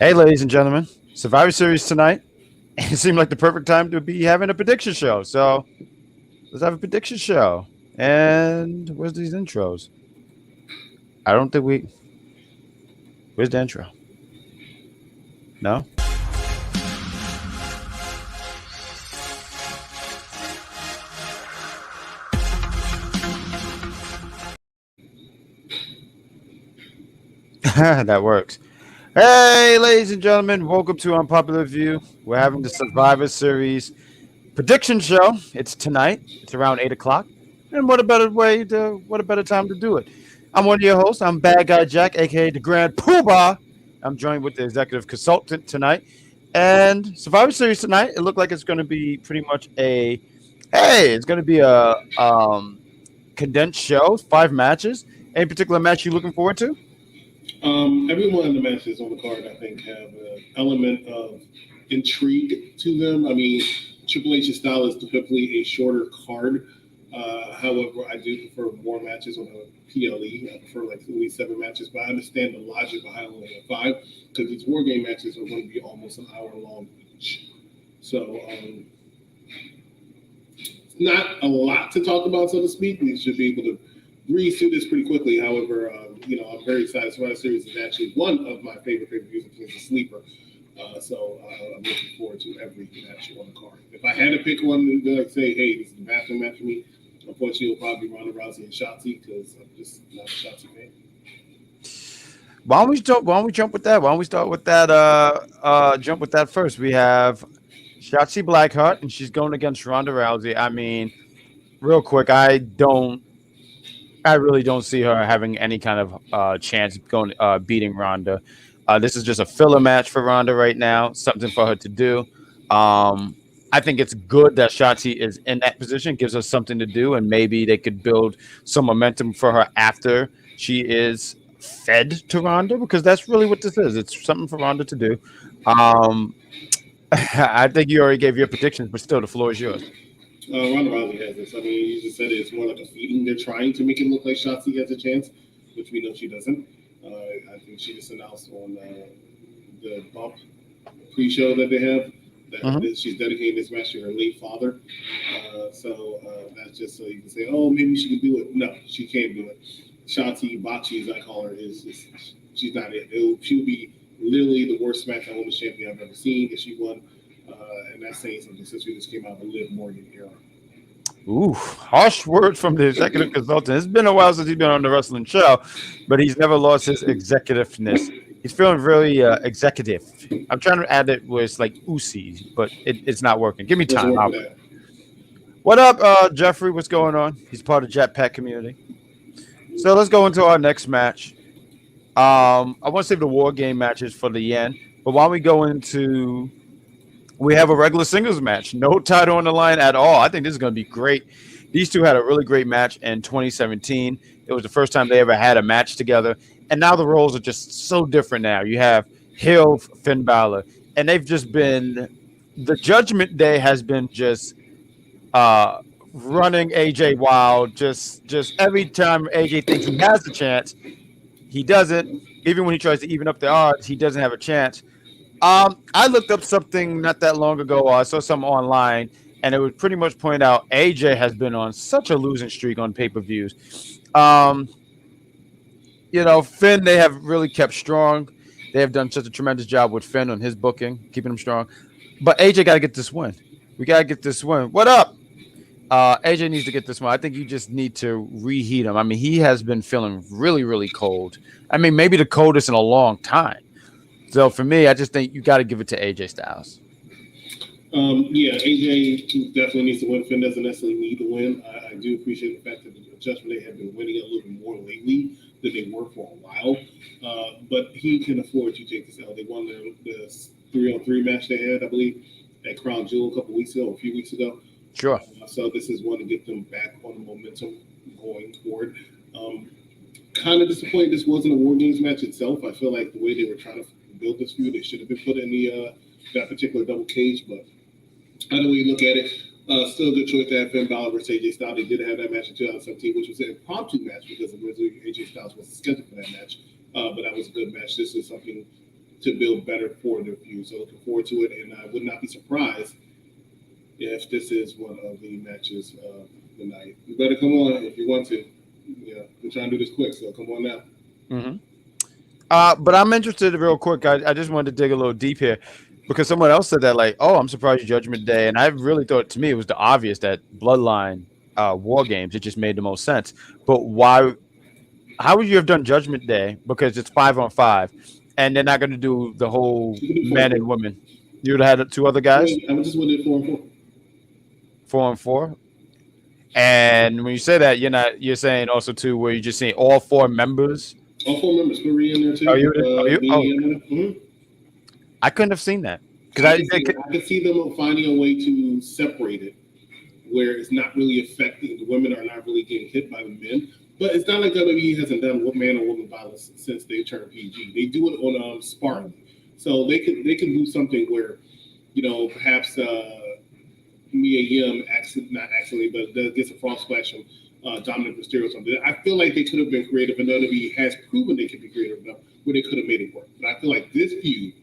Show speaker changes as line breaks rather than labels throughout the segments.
Hey, ladies and gentlemen, Survivor Series tonight. It seemed like the perfect time to be having a prediction show. So let's have a prediction show. And where's these intros? I don't think we. Where's the intro? No? That works. Hey, ladies and gentlemen, welcome to Unpopular View. We're having the Survivor Series prediction show. It's tonight. It's around 8 o'clock. And what a better time to do it? I'm one of your hosts. I'm Bad Guy Jack, aka the Grand Poobah. I'm joined with the executive consultant tonight. And Survivor Series tonight, it looked like it's going to be pretty much it's going to be a condensed show, 5 matches. Any particular match you looking forward to?
Every one of the matches on the card, I think, have an element of intrigue to them. I mean, Triple H's style is typically a shorter card. However, I do prefer more matches on a PLE. I prefer like at least 7 matches, but I understand the logic behind only having 5 because these war game matches are going to be almost an hour long each. So, not a lot to talk about, so to speak. We should be able to breeze through this pretty quickly. However, I'm very excited. Survivor Series is actually one of my favorite pay-per-views. It's a sleeper. So I'm looking forward to every match on the card. If I had to pick one to like say, hey, this is the bathroom match for me, unfortunately, it'll probably be Ronda Rousey and Shotzi because I'm just not a Shotzi fan.
Why don't we jump with that? Why don't we start with that? Jump with that first. We have Shotzi Blackheart, and she's going against Ronda Rousey. I mean, real quick, I really don't see her having any kind of chance going beating Ronda. This is just a filler match for Ronda right now, something for her to do. I think it's good that Shotzi is in that position, gives us something to do, and maybe they could build some momentum for her after she is fed to Ronda, because that's really what this is. It's something for Ronda to do. I think you already gave your predictions, but still, the floor is yours.
Ronda Rousey has this. I mean, you just said it's more like a feeding. They're trying to make it look like Shotzi has a chance, which we know she doesn't. I think she just announced on the bump pre-show that they have that she's dedicating this match to her late father. So that's just so you can say, oh, maybe she can do it. No, she can't do it. Shotzi Bachi, as I call her, she's not it. She would be literally the worst SmackDown Women's Champion I've ever seen if she won. And that's saying something since we just came out of the Liv Morgan era.
Ooh, harsh words from the executive consultant. It's been a while since he's been on the wrestling show, but he's never lost his executiveness. He's feeling really executive. I'm trying to add it where it's like Uzi, but it's not working. Give me time. What up, Jeffrey? What's going on? He's part of Jetpack community. So let's go into our next match. I want to save the war game matches for the end, but while we go into... We have a regular singles match. No title on the line at all. I think this is going to be great. These two had a really great match in 2017. It was the first time they ever had a match together. And now the roles are just so different now. You have Hill, Finn Balor, and they've just been – the Judgment Day has been just running AJ wild. Just every time AJ thinks he has a chance, he doesn't. Even when he tries to even up the odds, he doesn't have a chance. I looked up something not that long ago. I saw something online, and it would pretty much point out AJ has been on such a losing streak on pay-per-views. Finn, they have really kept strong. They have done such a tremendous job with Finn on his booking, keeping him strong. But AJ got to get this win. We got to get this win. What up? AJ needs to get this one. I think you just need to reheat him. I mean, he has been feeling really, really cold. I mean, maybe the coldest in a long time. So for me, I just think you got to give it to AJ Styles.
AJ definitely needs to win. Finn doesn't necessarily need to win. I do appreciate the fact that the Judgment Day have been winning a little bit more lately than they were for a while. But he can afford to take this L. They won the 3-on-3 match they had, I believe, at Crown Jewel a few weeks ago.
Sure.
So this is one to get them back on the momentum going forward. Kind of disappointed this wasn't a War Games match itself. I feel like the way they were trying to build this feud, they should have been put in the that particular double cage. But either way you look at it, still a good choice to have Finn Balor versus AJ Styles. They did have that match in 2017, which was an impromptu match because originally AJ Styles wasn't scheduled for that match. But that was a good match. This is something to build better for their feud. So looking forward to it, and I would not be surprised if this is one of the matches of the night. You better come on if you want to. Yeah, we're trying to do this quick, so come on now.
Mm-hmm. But I'm interested real quick. I just wanted to dig a little deep here because someone else said that, like, oh, I'm surprised Judgment Day. And I really thought, to me, it was the obvious that Bloodline War Games, it just made the most sense. But why? How would you have done Judgment Day? Because it's 5-on-5, and they're not going to do the whole men and women. You would have had 2 other guys?
I would just want to do
4-on-4. 4-on-4? And when you say that, you're saying also too where you're just saying all 4 members.
All 4 members, put Rhea in there too.
I couldn't have seen that because I
could see them finding a way to separate it, where it's not really affecting the women are not really getting hit by the men. But it's not like WWE hasn't done man or woman violence since they turned PG. They do it on Spartan, so they can do something where, perhaps. Mia Yim not accidentally, but gets a frog splash from Dominic Mysterio or something. I feel like they could have been creative, and WWE has proven they can be creative enough where they could have made it work. But I feel like this feud,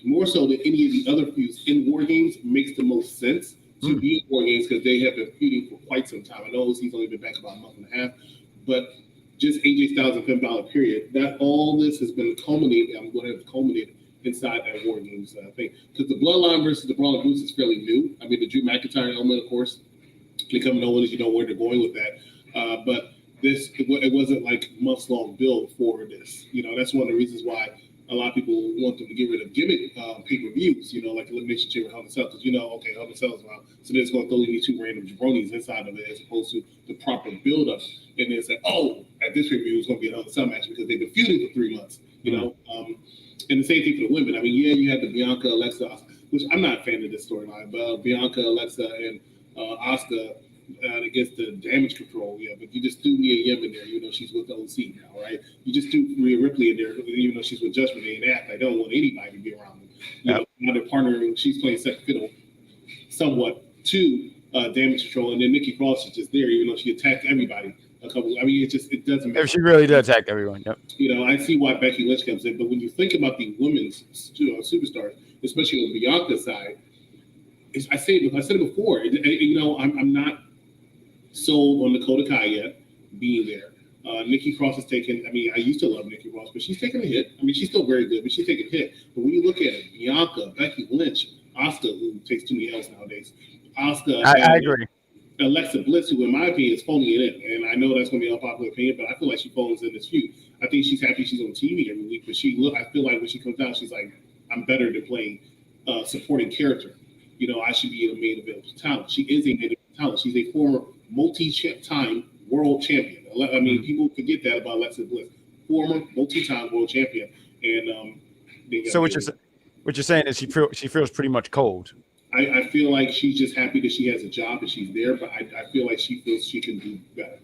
more so than any of the other feuds in War Games, makes the most sense to be in War Games because they have been feuding for quite some time. I know he's only been back about a month and a half, but just AJ Styles and Finn Balor, period. That all this has been culminated. I'm going to have culminated inside that War Games thing. Because the Bloodline versus the Brawling Brutes is fairly new. I mean, the Drew McIntyre element, of course, becoming Owens, you know where they're going with that. But it wasn't like months-long build for this. That's one of the reasons why a lot of people want them to get rid of gimmick pay-per-views, like Elimination Chamber, Hell in a Cell, because Hell in a Cell is around. So they're just going to throw these 2 random jabronis inside of it as opposed to the proper build-up. And then say, at this review, it's going to be a Hell in a Cell match because they've been feuding for 3 months, And the same thing for the women. I mean, you had the Bianca, Alexa, which I'm not a fan of this storyline, but Bianca, Alexa, and Asuka against the Damage Control. Yeah, but you just threw Mia Yim in there, even though she's with the OC now, right? You just threw Rhea Ripley in there, even though she's with Judgment Day and act. I don't want anybody to be around them. Now they're partnering. She's playing second fiddle somewhat to Damage Control, and then Nikki Cross is just there, even though she attacked everybody. It doesn't matter.
If she really did attack everyone, yep.
I see why Becky Lynch comes in, but when you think about the women's superstars, especially on Bianca's side, I said it before. I'm not sold on Dakota Kai yet being there. Nikki Cross is taking. I mean, I used to love Nikki Cross, but she's taking a hit. I mean, she's still very good, but she's taking a hit. But when you look at it, Bianca, Becky Lynch, Asuka, who takes too many L's nowadays, Asuka,
I agree.
Alexa Bliss, who in my opinion is phoning it in, and I know that's going to be an unpopular opinion, but I feel like she phones in this feud. I think she's happy she's on TV every week, but I feel like when she comes out, she's like, I'm better than playing supporting character. I should be a main event talent. She is a main event talent. She's a former multi-time world champion. I mean, people forget that about Alexa Bliss, former multi-time world champion, and
so what you're saying is she feels pretty much cold.
I feel like she's just happy that she has a job and she's there, but I feel like she feels she can do better.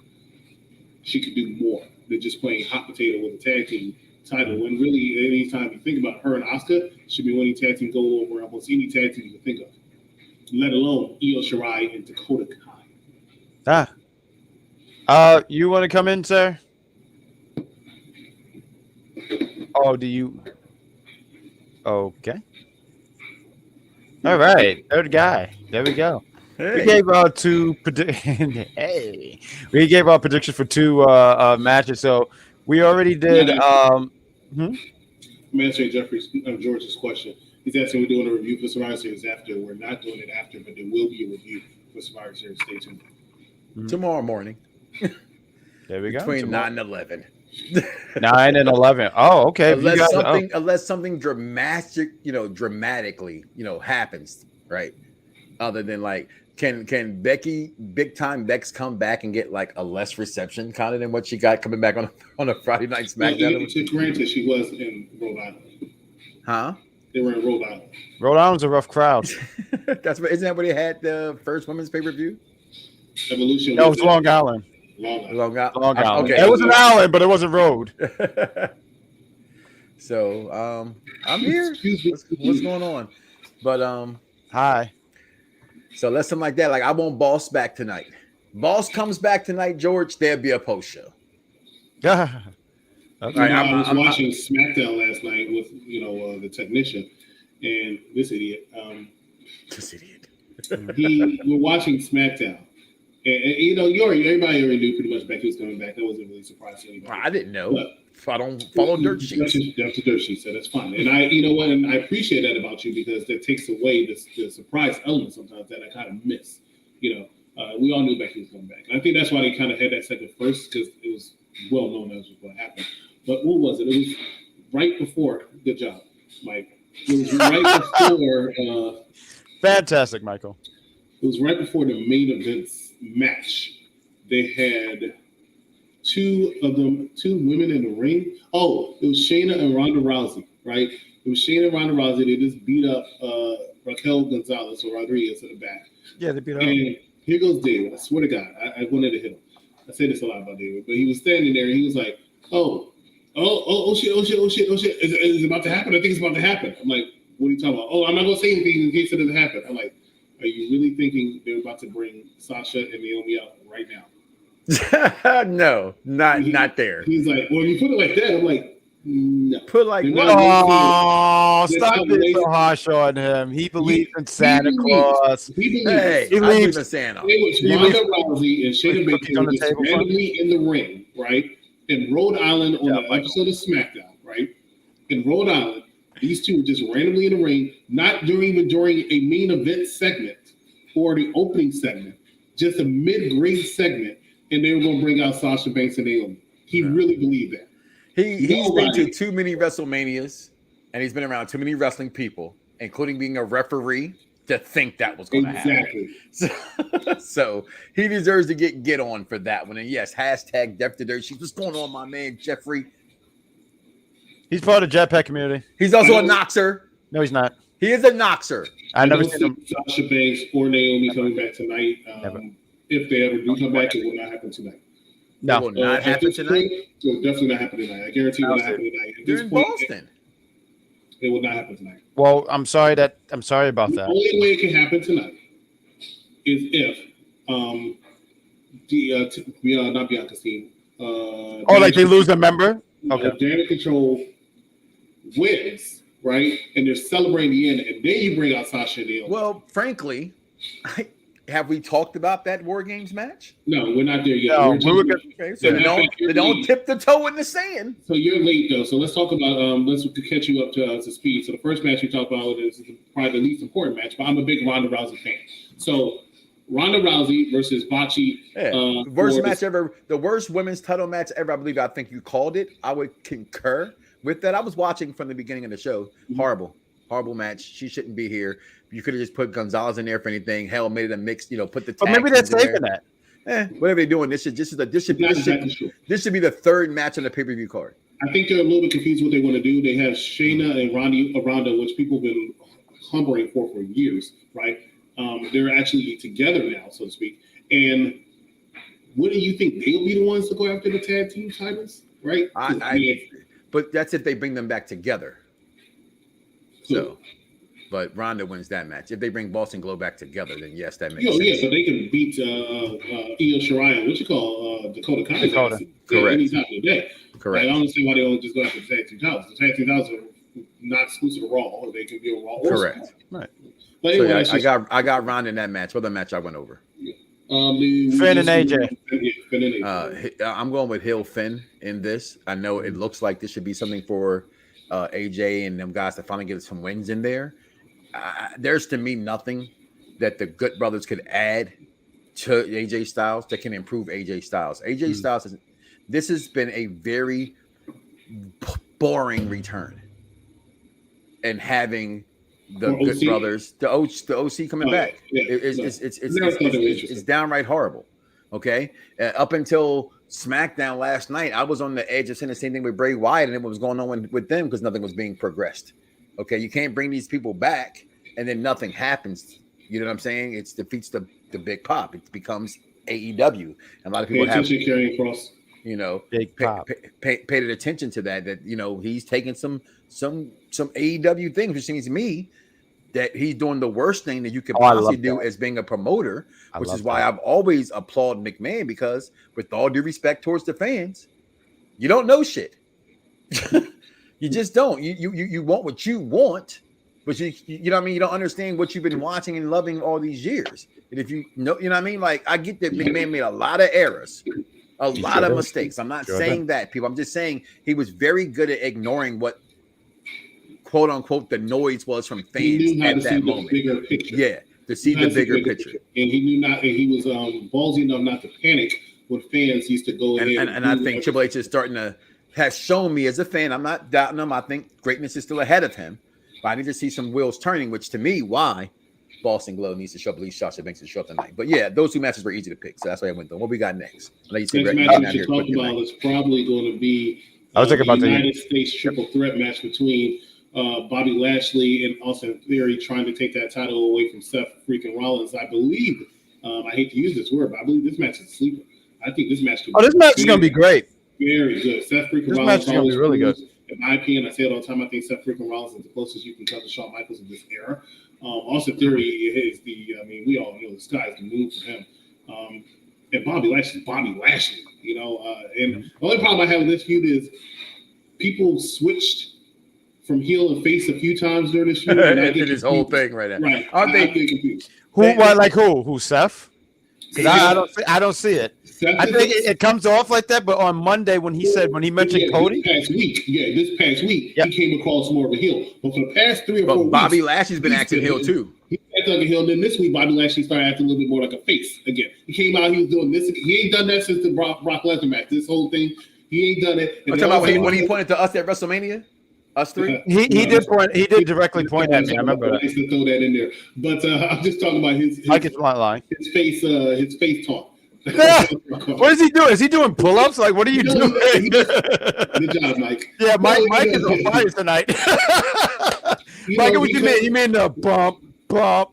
She can do more than just playing hot potato with a tag team title. When really, anytime you think about her and Asuka, should be winning tag team gold over almost any tag team you can think of, let alone Io Shirai and Dakota
Kai. You want to come in, sir? Oh, do you? Okay. All right, third guy. There we go. Hey. We gave our we gave our predictions for 2 matches. So we already did.
I'm answering George's question. He's asking we're doing a review for Survivor Series after. We're not doing it after, but there will be a review for Survivor Series. Stay tuned.
Tomorrow morning.
There we go.
Between 9 and 11.
9 and 11. Oh, okay.
Unless something dramatically, happens, right? Other than like, can Becky, big time Bex, come back and get like a less reception kind of than what she got coming back on a Friday night SmackDown?
Granted, she was in Rhode Island.
Huh?
They were in Rhode Island.
Rhode Island's a rough crowd.
Isn't that where they had the first women's pay-per-view?
Evolution.
No, it was Long Island.
Long Island.
Okay. It was an island, but it was a road.
So I'm here. What's going on? But
hi.
So let's something like that. Like I want Boss back tonight. Boss comes back tonight, George. There'll be a post show.
Okay.
All right,
I was
I'm
watching SmackDown last night with the technician and this idiot.
this idiot.
We're watching SmackDown, and everybody already knew pretty much Becky was coming back. That wasn't really surprising to anybody.
I didn't know.
But
I don't follow dirt sheets.
That's a dirt sheet, so that's fine. And and I appreciate that about you because that takes away the surprise element sometimes that I kind of miss. We all knew Becky was coming back, and I think that's why they kind of had that second first because it was well known that was going to happen. But what was it? It was right before. Good job, Mike. It was right before.
Fantastic, Michael.
It was right before the main event's match. They had two women in the ring. Oh, it was Shayna and Ronda Rousey, right? It was Shayna and Ronda Rousey. They just beat up Raquel Gonzalez or Rodriguez in the back.
Yeah, they beat her up.
And here goes David. I swear to God, I wanted to hit him. I say this a lot about David, but he was standing there and he was like, oh shit. Is it about to happen? I think it's about to happen. I'm like, what are you talking about? Oh, I'm not going to say anything in case it doesn't happen. I'm like, are you really thinking they're about to bring Sasha and Naomi out right now?
No, not there.
He's like, well, you put it like that. I'm like, no.
Put like
They're
what?
Oh,
They're
stop
not
being so
racist.
harsh on him. He believes in Santa
believes.
Claus.
He believes.
Hey,
He
I believe
leaves.
in Santa.
It was
He
Ronda Rousey and Shayna
Put
Baszler
on the
just
table,
randomly in the ring, right? In Rhode Island on
Yeah,
an
Michael.
episode of SmackDown, right? In Rhode Island, these two were just randomly in the ring, not during a main event segment or the opening segment, just a mid-grade segment, and they were going to bring out Sasha Banks and Naomi. He really believed that.
He's been
Nobody.
to too many WrestleManias, and he's been around too many wrestling people, including being a referee, to think that was going to happen.
Exactly.
So he deserves to get on for that one. And yes, hashtag Depth to Dirt Sheets. What's going on, my man Jeffrey?
He's part of the Jetpack community.
He's also a Noxer.
No, he's not.
He is a Noxer.
I never
don't
seen him.
see Sasha Banks or Naomi coming back tonight.
Never.
If they ever do come back, it will not happen tonight.
It
No.
will not
At
happen
this
tonight.
point, it will definitely not happen tonight. I guarantee it will not happen tonight. At
They're
this
in
point,
Boston.
it will not happen tonight.
Well, I'm sorry about
The
that.
only way it can happen tonight is if not Bianca's team.
Oh, like they lose a member? Okay.
Damage Control wins, right? And they're celebrating the end, and then you bring out Sasha and Naomi.
Well, frankly, have we talked about that War Games match?
No, we're not there yet.
No,
We're
we were
just-
Okay, so they don't tip the toe in the sand.
So you're late though. So let's talk about let's catch you up to speed. So the first match we talked about is probably the least important match, but I'm a big Ronda Rousey fan. So Ronda Rousey versus Bocce.
Yeah. Worst match ever, the worst women's title match ever. I think you called it. I would concur with that. I was watching from the beginning of the show. Horrible match. She shouldn't be here. You could have just put Gonzalez in there for anything. Hell, made it a mix. Put the.
But
tag
maybe they're
teams in there.
saving that.
Whatever they're doing, this should be the third match on the pay-per-view card.
I think they're a little bit confused what they want to do. They have Shayna and Ronda, which people have been humbling for years, right? They're actually together now, so to speak. And what do you think? They'll be the ones to go after the tag team titles, right?
But that's if they bring them back together. So, but Ronda wins that match. If they bring Boston Glow back together, then yes, that makes sense.
Yeah, so they can beat Io Shirai, Dakota Kai.
Correct.
Anytime of the day.
Correct.
I don't understand why they don't just go after the tag team titles. The tag team titles are not exclusive to Raw, or they can be on Raw. Or
Correct.
SmackDown.
Right.
But
So
anyway,
yeah, I got Ronda in that match. What other match I went over?
Finn
and AJ.
Finn and AJ.
I'm going with Hill Finn in this. I know it looks like this should be something for AJ and them guys to finally get some wins in there. There's to me nothing that the Good Brothers could add to AJ Styles that can improve AJ Styles. AJ Styles this has been a very boring return, and having the
Or
Good
OC?
Brothers, the OC coming back,
yeah.
it's downright horrible. Okay, up until SmackDown last night, I was on the edge of saying the same thing with Bray Wyatt and what was going on with them because nothing was being progressed. Okay, you can't bring these people back and then nothing happens. You know what I'm saying? It defeats the big pop. It becomes AEW, and a lot of people have
carrying across.
Paid attention to that he's taking some AEW things, which seems to me that he's doing the worst thing that you could possibly do as being a promoter, which is why I've always applauded McMahon, because with all due respect towards the fans, you don't know shit. You just don't. You want what you want, but you know what I mean. You don't understand what you've been watching and loving all these years. And if you know what I mean. Like I get that McMahon made a lot of errors, a lot of mistakes. I'm not saying that, people. I'm just saying he was very good at ignoring what, quote unquote, the noise was from fans at that moment. Yeah, to see the bigger picture.
And he knew not. And he was ballsy enough not to panic when fans used to go ahead.
And I think Triple H is starting to. Has shown me as a fan, I'm not doubting him. I think greatness is still ahead of him, but I need to see some wheels turning, which to me, why Boston Glow needs to show up at least Sasha Banks to show up tonight. But yeah, those two matches were easy to pick, so that's why I went through. What we got next?
Next match we should talk about is probably going to be the United States triple threat match between Bobby Lashley and Austin Theory, trying to take that title away from Seth freaking Rollins. I believe, I hate to use this word, but I believe this match is a sleeper. I think this match.
This match is going to be great.
Very good. Seth freaking
this
Rollins
match is going to be really good.
In my opinion, I say it all the time. I think Seth freaking Rollins is the closest you can come to Shawn Michaels in this era. Austin Theory is we all know the sky's the moon for him. And Bobby Lashley, you know. And the only problem I have with this feud is people switched from heel and face a few times during this feud.
And I did his whole thing right now.
Right.
I
get confused.
Who, Seth? Because I don't see it. I think it comes off like that, but on Monday when he mentioned Cody,
this past week, he came across more of a heel. But for the past 3 or 4 weeks,
Bobby Lashley's been acting heel too.
He acted like a heel. Then this week, Bobby Lashley started acting a little bit more like a face again. He came out, he was doing this. He ain't done that since the Brock Lesnar match. This whole thing, he ain't done it.
I'm talking about when he pointed to us at WrestleMania. Us three.
He did point. He did directly point at me. I remember that.
I used to throw that in there, but I'm just talking about his face talk.
What is he doing? Is he doing pull-ups? Like, what are you doing?
Good job, Mike.
Yeah, Mike is on fire tonight. I get what you mean. You mean the bump.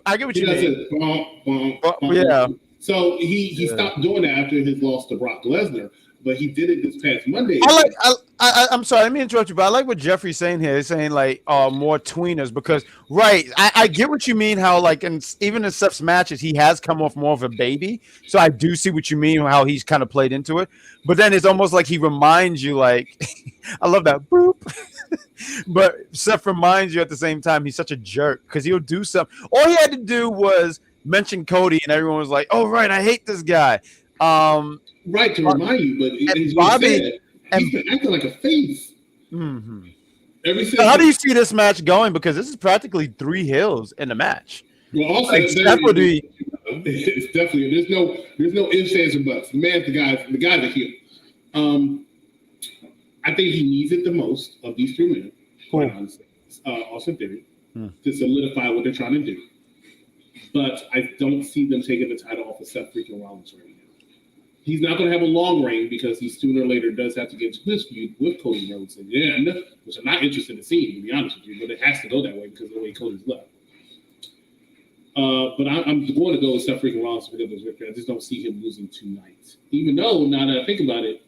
I get what you mean.
Bump.
Yeah.
So he stopped doing that after his loss to Brock Lesnar, but he did it this past Monday.
I'm sorry, let me interrupt you, but I like what Jeffrey's saying here. He's saying like more tweeners because I get what you mean. How like even in Seth's matches, he has come off more of a baby. So I do see what you mean, how he's kind of played into it. But then it's almost like he reminds you, like I love that boop. But Seth reminds you at the same time he's such a jerk because he'll do something. All he had to do was mention Cody, and everyone was like, "Oh right, I hate this guy."
Right, to remind you, but he's Bobby. He's been acting like a face.
Mm-hmm.
So
how do you see this match going? Because this is practically 3 heels in the match.
Well, also it's definitely there's no ifs, ands, or buts. The man's the guy's a heel. I think he needs it the most of these 3 men. Quite honestly, Austin Theory to solidify what they're trying to do. But I don't see them taking the title off of Seth freaking Rollins right now. He's not going to have a long reign because he sooner or later does have to get to this feud with Cody Rhodes again, which I'm not interested in seeing, to be honest with you, but it has to go that way because of the way Cody's left. But I'm going to go with Seth freaking Rollins to pick up his victory. I just don't see him losing tonight. Even though, now that I think about it,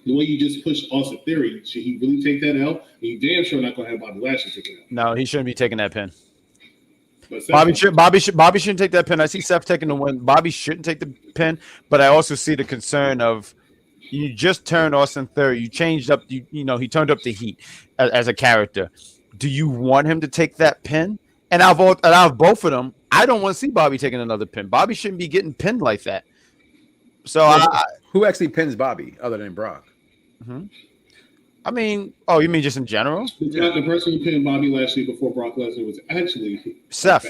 the way you just pushed Austin Theory, should he really take that L? And you damn sure not going to have Bobby Lashley take it out.
No, he shouldn't be taking that pin. Bobby shouldn't take that pin. I see Seth taking the win. Bobby shouldn't take the pin, but I also see the concern of you just turned Austin Theory. You changed up. He turned up the heat as a character. Do you want him to take that pin? And out of both of them, I don't want to see Bobby taking another pin. Bobby shouldn't be getting pinned like that. So
who actually pins Bobby other than Brock?
Mm-hmm. I mean, you mean just in general?
The person who pinned Bobby Lashley before Brock Lesnar was actually
Seth.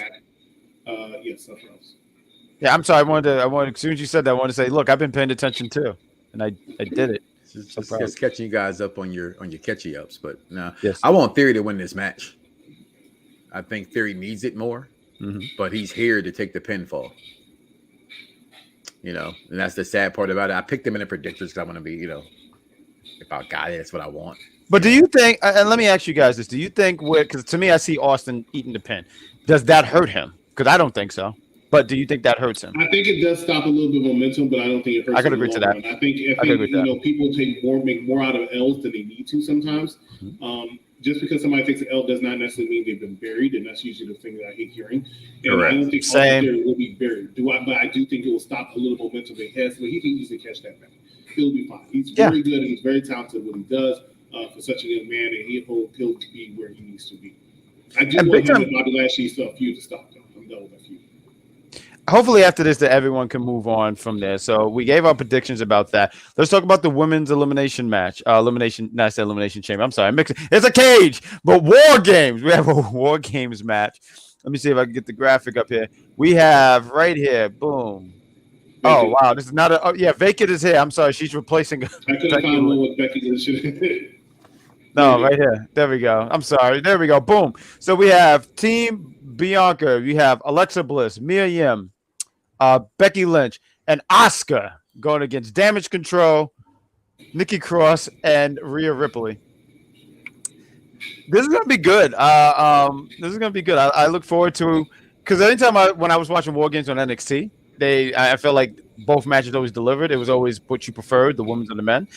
Yes, Seth Rollins.
Yeah, I'm sorry. I wanted. As soon as you said that, I wanted to say, look, I've been paying attention too, and I did it.
Just catching you guys up on your catchy ups, but no,
yes.
I want Theory to win this match. I think Theory needs it more, but he's here to take the pinfall. And that's the sad part about it. I picked him in the predictors because I want to be, if I got it, that's what I want.
But do you think, and let me ask you guys this, do you think, because to me, I see Austin eating the pin. Does that hurt him? Because I don't think so. But do you think that hurts him?
I think it does stop a little bit of momentum, but I don't think it hurts him.
I could agree to that.
I think people make more out of L's than they need to sometimes. Just because somebody takes an L does not necessarily mean they've been buried, and that's usually the thing that I hate hearing. And I don't think Austin Theory will be buried. But I do think it will stop a little momentum they have, so he can easily catch that back. He'll be fine. He's very good and he's very talented at what he does. for such a young man, and he'll be where he needs to be. I do
And
want
big
him
time-
and Bobby Lashley's feud to stop, though. I'm done with that feud.
Hopefully after this that everyone can move on from there. So we gave our predictions about that. Let's talk about the women's elimination match. Elimination chamber. I'm sorry, it's a cage, but War Games. We have a War Games match. Let me see if I can get the graphic up here. We have right here. Boom. Oh wow, this is not a. Oh yeah, Vacant is here. I'm sorry, she's replacing.
I couldn't find one with Becky Lynch.
No, right here. There we go. I'm sorry. There we go. Boom. So we have Team Bianca. We have Alexa Bliss, Mia Yim, Becky Lynch, and Asuka going against Damage Control, Nikki Cross, and Rhea Ripley. This is gonna be good. This is gonna be good. I look forward to, because anytime when I was watching War Games on NXT, I felt like both matches always delivered. It was always what you preferred, the women's and the men.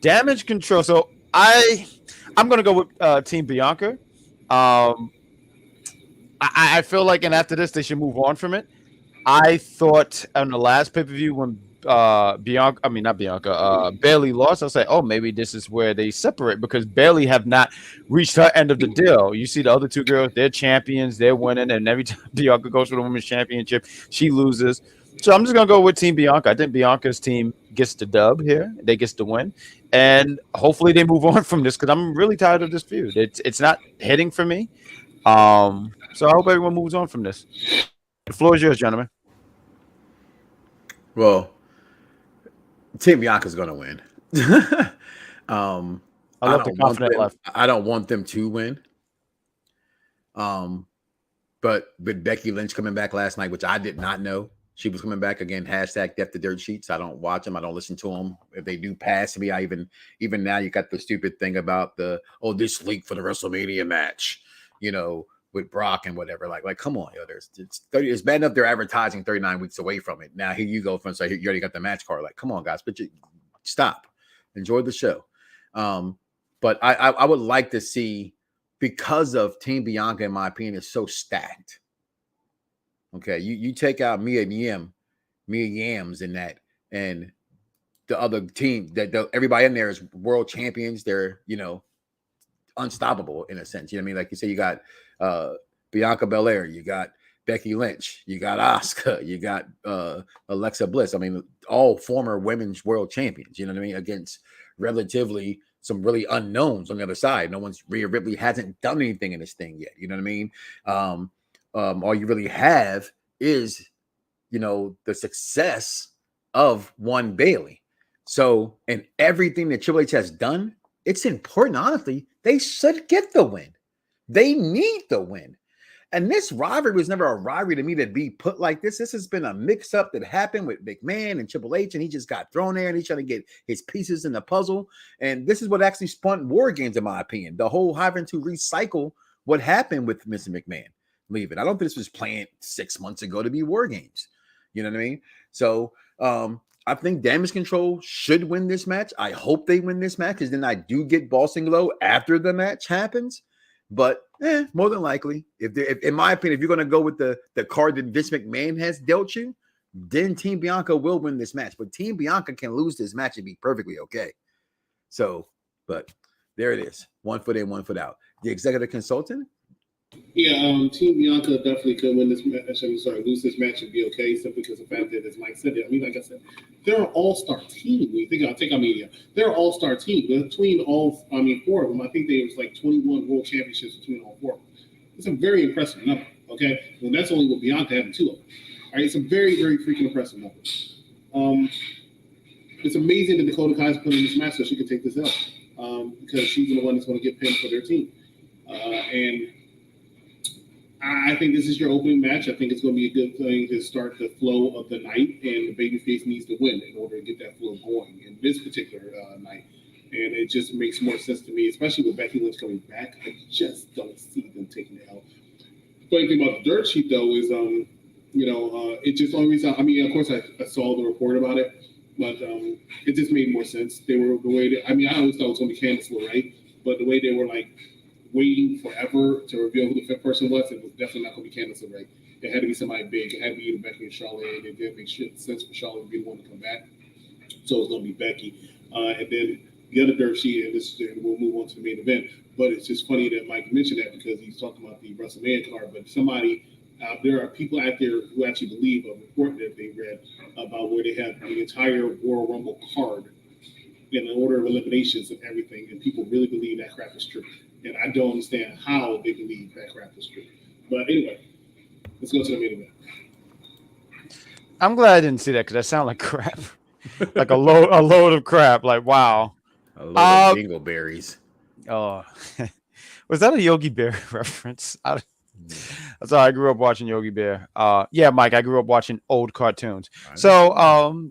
Damage Control. So I'm gonna go with Team Bianca. I feel like, and after this, they should move on from it. I thought on the last pay-per-view when Bailey lost, I was like, oh, maybe this is where they separate, because Bailey have not reached her end of the deal. You see the other two girls, they're champions, they're winning, and every time Bianca goes for the women's championship, she loses. So I'm just going to go with Team Bianca. I think Bianca's team gets the dub here. They get the win. And hopefully they move on from this, because I'm really tired of this feud. It's not hitting for me. So I hope everyone moves on from this. The floor is yours, gentlemen.
Well, Team Bianca's going to win.
I love the confident left.
I don't want them to win. But with Becky Lynch coming back last night, which I did not know she was coming back again, hashtag Death to Dirt Sheets. I don't watch them. I don't listen to them. If they do pass me, I even now you got the stupid thing about this leak for the WrestleMania match, with Brock and whatever. Like come on, it's bad enough they're advertising 39 weeks away from it. Now here you go from you already got the match card. Like, come on, guys, but stop. Enjoy the show. But I would like to see, because of Team Bianca, in my opinion, is so stacked. Okay, you take out Mia Yams in that, and the other team everybody in there is world champions. They're unstoppable in a sense. You know what I mean? Like you say, you got Bianca Belair, you got Becky Lynch, you got Asuka, you got Alexa Bliss. I mean, all former women's world champions. You know what I mean? Against relatively some really unknowns on the other side. Rhea Ripley hasn't done anything in this thing yet. You know what I mean? All you really have is, the success of one Bailey. So, and everything that Triple H has done, it's important, honestly. They should get the win. They need the win. And this rivalry was never a rivalry to me to be put like this. This has been a mix-up that happened with McMahon and Triple H, and he just got thrown there, and he's trying to get his pieces in the puzzle. And this is what actually spun War Games, in my opinion. The whole having to recycle what happened with Mr. McMahon leaving. I don't think this was planned 6 months ago to be War Games. You know what I mean? So I think Damage Control should win this match. I hope they win this match, because then I do get Boss and Glow after the match happens. But more than likely, if in my opinion, if you're going to go with the card that Vince McMahon has dealt you, then Team Bianca will win this match. But Team Bianca can lose this match and be perfectly okay. So, but there it is. 1 foot in, 1 foot out. The executive consultant.
Yeah, Team Bianca definitely could win this match. Lose this match and be okay, simply because of the fact that, as Mike said, like I said, they're an all-star team. When you think take out media, they're an all-star team. Between four of them, I think there was like 21 world championships between all four of them. It's a very impressive number, okay? Well, that's only with Bianca having 2 of them. All right, it's a very, very freaking impressive number. It's amazing that Dakota Kai's put in this match so she can take this out, because she's the one that's going to get pinned for their team. And I think this is your opening match. I think it's going to be a good thing to start the flow of the night, and the babyface needs to win in order to get that flow going in this particular night. And it just makes more sense to me, especially with Becky Lynch coming back. I just don't see them taking it out. The funny thing about the dirt sheet, though, is, it just only reason. Of course, I saw the report about it, but it just made more sense. They were the way that, I always thought it was going to be Candice LeRae, but the way they were waiting forever to reveal who the fifth person was, it was definitely not going to be Candice LeRae. It had to be somebody big. It had to be either Becky or Charlotte. It didn't make sense for Charlotte to be the one to come back. So it was going to be Becky. And then the other dirt sheet, and we'll move on to the main event. But it's just funny that Mike mentioned that because he's talking about the WrestleMania card. But there are people out there who actually believe a report that they read about where they have the entire Royal Rumble card in the order of eliminations and everything, and people really believe that crap is true. And I don't understand how they believe that crap is true. But anyway, let's go to the main event.
I'm glad I didn't see that because that sounded like crap, like a load of crap. Like wow,
a load of dingleberries.
Oh, was that a Yogi Bear reference? That's how I grew up watching Yogi Bear. Yeah, Mike, I grew up watching old cartoons. So,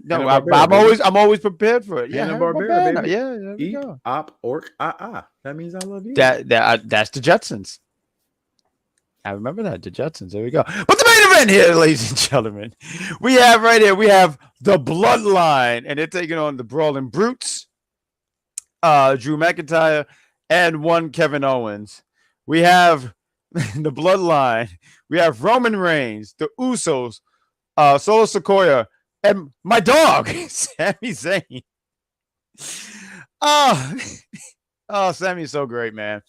no, I'm always prepared for it. Yeah,
Hanna-Barbera, baby.
Yeah, there we go.
Op, orc, That means I love you.
That's the Jetsons. I remember that, the Jetsons. There we go. But the main event here, ladies and gentlemen, we have the Bloodline, and they're taking on the Brawling Brutes, Drew McIntyre, and one Kevin Owens. We have the Bloodline. We have Roman Reigns, the Usos, Solo Sikoa, and my dog, Sami Zayn. Oh, Sammy's so great, man.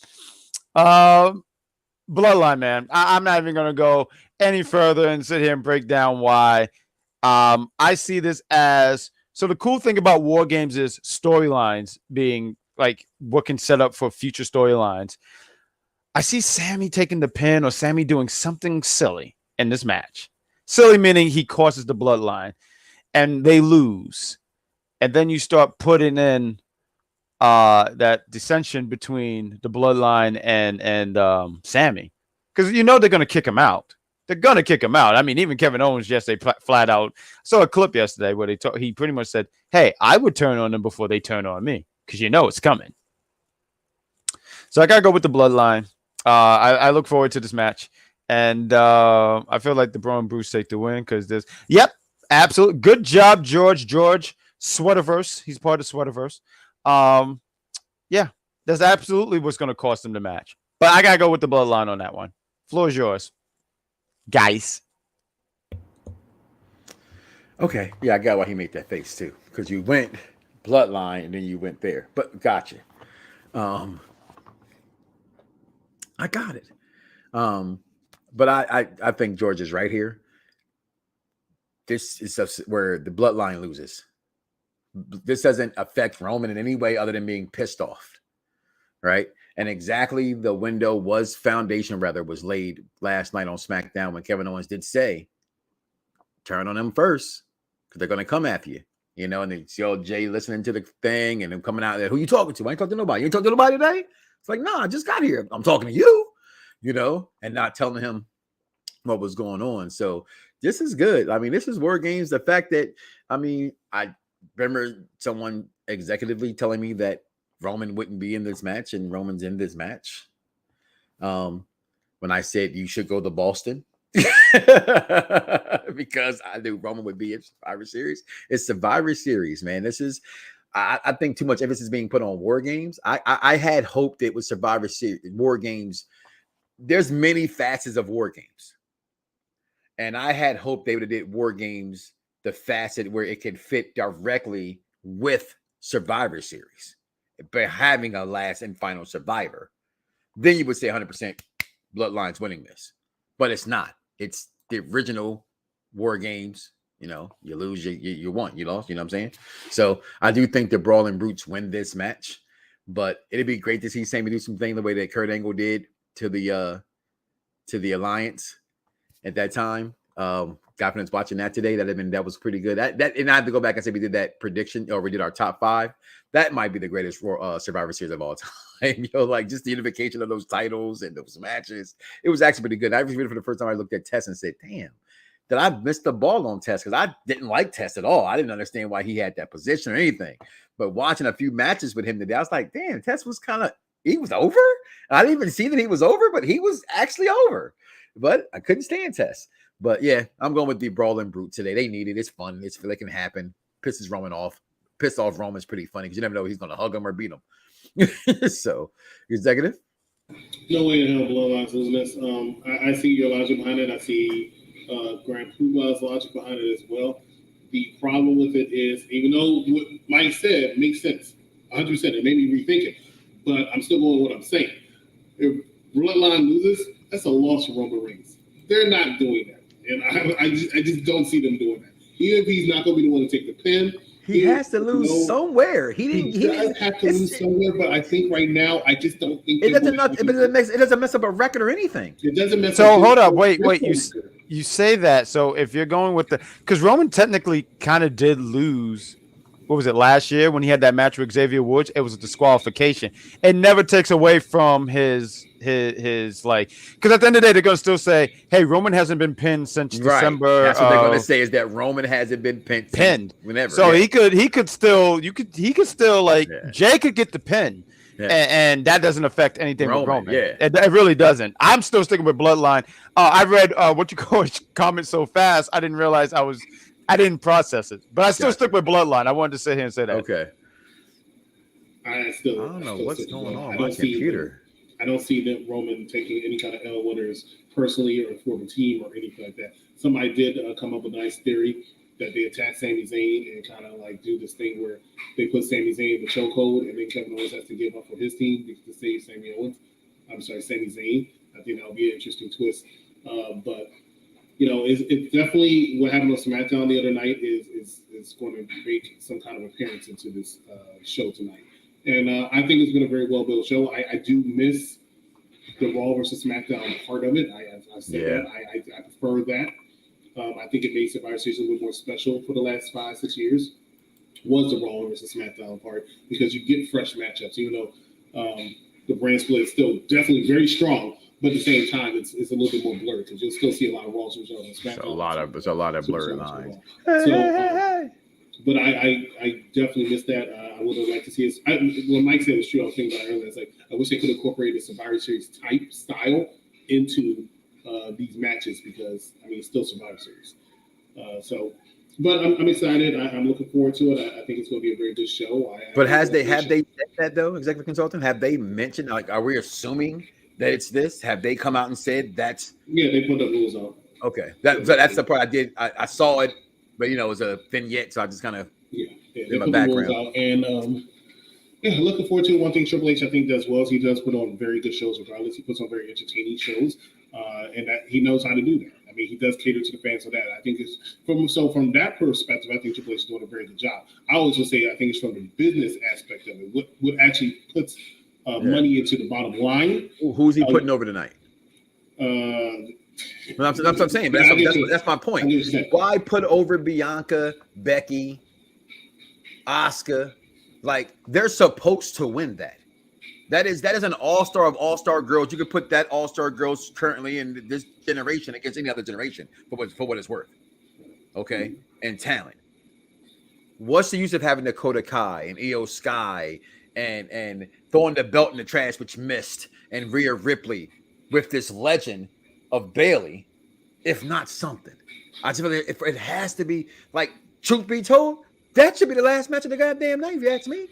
Bloodline, man. I'm not even going to go any further and sit here and break down why. I see this as, so the cool thing about War Games is storylines being like what can set up for future storylines. I see Sammy taking the pin or Sammy doing something silly in this match. Silly meaning he causes the Bloodline and they lose. And then you start putting in that dissension between the Bloodline and Sammy. Because you know they're going to kick him out. They're going to kick him out. I mean, even Kevin Owens yesterday flat out. I saw a clip yesterday where he pretty much said, hey, I would turn on them before they turn on me. Because you know it's coming. So I got to go with the Bloodline. I look forward to this match. And I feel like the Brawling Brutes take the win because there's, yep, absolutely. Good job, George. Sweaterverse. He's part of Sweaterverse. Yeah, that's absolutely what's going to cost him the match. But I got to go with the Bloodline on that one. Floor is yours, guys.
Okay. Yeah, I got why he made that face too. Because you went Bloodline and then you went there. But gotcha. I got it. But I think George is right here. This is where the Bloodline loses. This doesn't affect Roman in any way other than being pissed off, right? And exactly the foundation was laid last night on SmackDown when Kevin Owens did say, turn on them first because they're going to come after you, you know, and then see old Jay listening to the thing and them coming out there, who you talking to? I ain't talking to nobody. You ain't talking to nobody today? It's like, no, I just got here. I'm talking to you, you know, and not telling him what was going on. So this is good. I mean, this is War Games. The fact that, I mean, I remember someone executively telling me that Roman wouldn't be in this match and Roman's in this match. When I said you should go to Boston because I knew Roman would be in Survivor Series. It's Survivor Series, man. This is, I think too much emphasis is being put on War Games. I had hoped it was Survivor Series, War Games. There's many facets of War Games. And I had hoped they would have did War Games the facet where it could fit directly with Survivor Series, by having a last and final survivor. Then you would say 100% Bloodline's winning this, but it's not. It's the original War Games. You know, you lose, you won, you lost. You know what I'm saying? So I do think the Brawling Brutes win this match, but it'd be great to see Sammy do something the way that Kurt Angle did to the Alliance at that time. Confidence watching that today. That was pretty good. That and I have to go back and say we did that prediction, or we did our top 5. That might be the greatest Survivor Series of all time. You know, like just the unification of those titles and those matches. It was actually pretty good. I remember for the first time I looked at Tess and said, "Damn, did I miss the ball on Tess?" Because I didn't like Tess at all. I didn't understand why he had that position or anything. But watching a few matches with him today, I was like, "Damn, Tess was he was over." I didn't even see that he was over, but he was actually over. But I couldn't stand Tess. But yeah, I'm going with the Brawling Brute today. They need it. It's fun. It can happen. Pisses Roman off. Pissed off Roman's pretty funny because you never know if he's going to hug him or beat him. So, executive?
No way in hell Bloodline's losing this. I see your logic behind it. I see Grand Poobah's logic behind it as well. The problem with it is, even though what Mike said makes sense, 100%, it made me rethink it. But I'm still going with what I'm saying. If Bloodline loses, that's a loss for Roman Reigns. They're not doing that, and I just don't see them doing that. Even if he's not going to be the one to take the pin,
he has to lose somewhere. He
does have to lose somewhere, but I think right now, I just don't think
it doesn't mess up a record or anything.
It doesn't mess up.
So hold up, wait. You say that. So if you're going with because Roman technically kind of did lose. What was it last year when he had that match with Xavier Woods? It was a disqualification. It never takes away from his like, because at the end of the day they're gonna still say, "Hey, Roman hasn't been pinned since December."
That's what they're gonna say is that Roman hasn't been pinned whenever.
So he could still like Jay could get the pin, and that doesn't affect anything with Roman.
Yeah,
it really doesn't. I'm still sticking with Bloodline. I read what you call comment so fast. I didn't realize I didn't process it, but I still stick with Bloodline. I wanted to sit here and say that.
Okay.
I
don't know what's going on with my computer.
I don't see that Roman taking any kind of L, whether it's personally or for the team or anything like that. Somebody did come up with a nice theory that they attack Sami Zayn and kind of like do this thing where they put Sami Zayn in the chokehold and then Kevin Owens has to give up for his team to save Sami Zayn. I think that would be an interesting twist. But it's definitely what happened on SmackDown the other night is going to make some kind of appearance into this show tonight. And I think it's been a very well-built show. I do miss the Raw versus SmackDown part of it. I said that. I prefer that. I think it makes Survivor Series a little more special for the last 5-6 years. Was the Raw versus SmackDown part because you get fresh matchups, even though the brand split is still definitely very strong. But at the same time, it's a little bit more blurred because you'll still see a lot of Raws versus SmackDown.
There's a lot of blurred lines.
But I definitely missed that. I would have liked to see it. What Mike said was true. I was thinking about it earlier. It's like I wish they could incorporate a Survivor Series type style into these matches because it's still Survivor Series. But I'm excited. I'm looking forward to it. I think it's going to be a very good show.
Have they said that though? Executive consultant, have they mentioned like? Are we assuming that it's this? Have they come out and said that's?
Yeah, they put the rules out.
Okay, that's the part I did. I saw it. But it was a vignette, so I just kind of
in my background. Out. And looking forward to it. One thing Triple H I think does well is he does put on very good shows. Regardless, he puts on very entertaining shows, and that he knows how to do that. He does cater to the fans of that. I think it's from that perspective. I think Triple H is doing a very good job. I always would say I think it's from the business aspect of it. What actually puts money into the bottom line.
Who's he putting over tonight? That's what I'm saying. But that's my point. Why put over Bianca, Becky, Asuka? Like they're supposed to win that. That is an all-star of all-star girls. You could put that all-star girls currently in this generation against any other generation for what it's worth. Okay, and talent. What's the use of having Dakota Kai and Io Sky and throwing the belt in the trash, which missed, and Rhea Ripley with this legend of Bailey, if not something? I just feel like if it has to be, like, truth be told, that should be the last match of the goddamn night, if you ask me.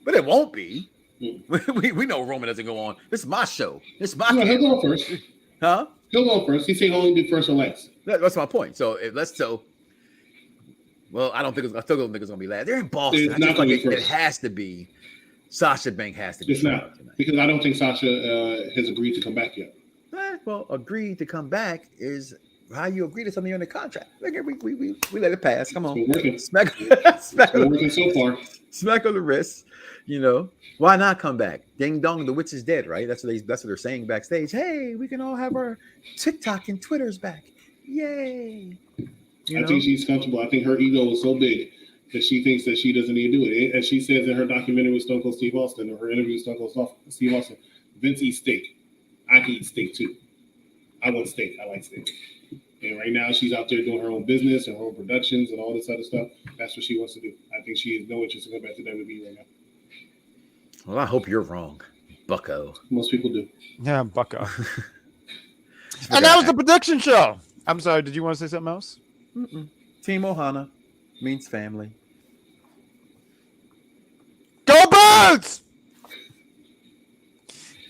But it won't be. We know Roman doesn't go on. This is my show. This is my show.
He'll go first.
Huh?
He'll go first. He said he'll only do first or last.
That's my point. So well, I still don't think it's gonna be last. They're in Boston. I just like it has to be. Sasha Banks has to be.
It's not because I don't think Sasha has agreed to come back yet.
Well, agreed to come back is how you agree to something in the contract. Like, we let it pass. Come on, smack
working so far.
Smack on the wrist. Why not come back? Ding dong, the witch is dead, right? That's what they're saying backstage. Hey, we can all have our TikTok and Twitters back. Yay!
I think she's comfortable. I think her ego is so big that she thinks that she doesn't need to do it. As she says in her documentary with Stone Cold Steve Austin, or her interview with Stone Cold Steve Austin, Vince eats steak. I can eat steak too. I want steak. I like steak. And right now she's out there doing her own business and her own productions and all this other stuff. That's what she wants to do. I think she has no interest in going back to WWE right now.
Well, I hope you're wrong, bucko.
Most people do.
Yeah, bucko. And that was the prediction show. I'm sorry, did you want to say something else?
Team Ohana means family.
Go Birds!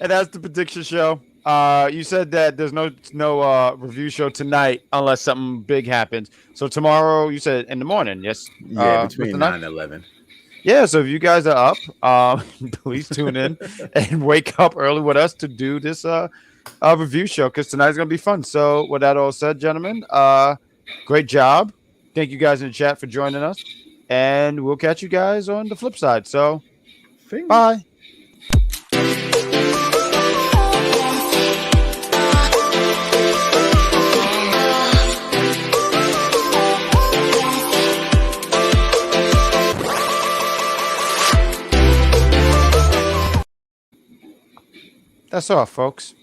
And that's the prediction show. You said that there's no review show tonight unless something big happens. So tomorrow, you said in the morning, yes?
Yeah, between 9 and 11.
Yeah, so if you guys are up, please tune in and wake up early with us to do this review show because tonight's going to be fun. So with that all said, gentlemen, great job. Thank you guys in the chat for joining us. And we'll catch you guys on the flip side. So, bye. That's all, folks.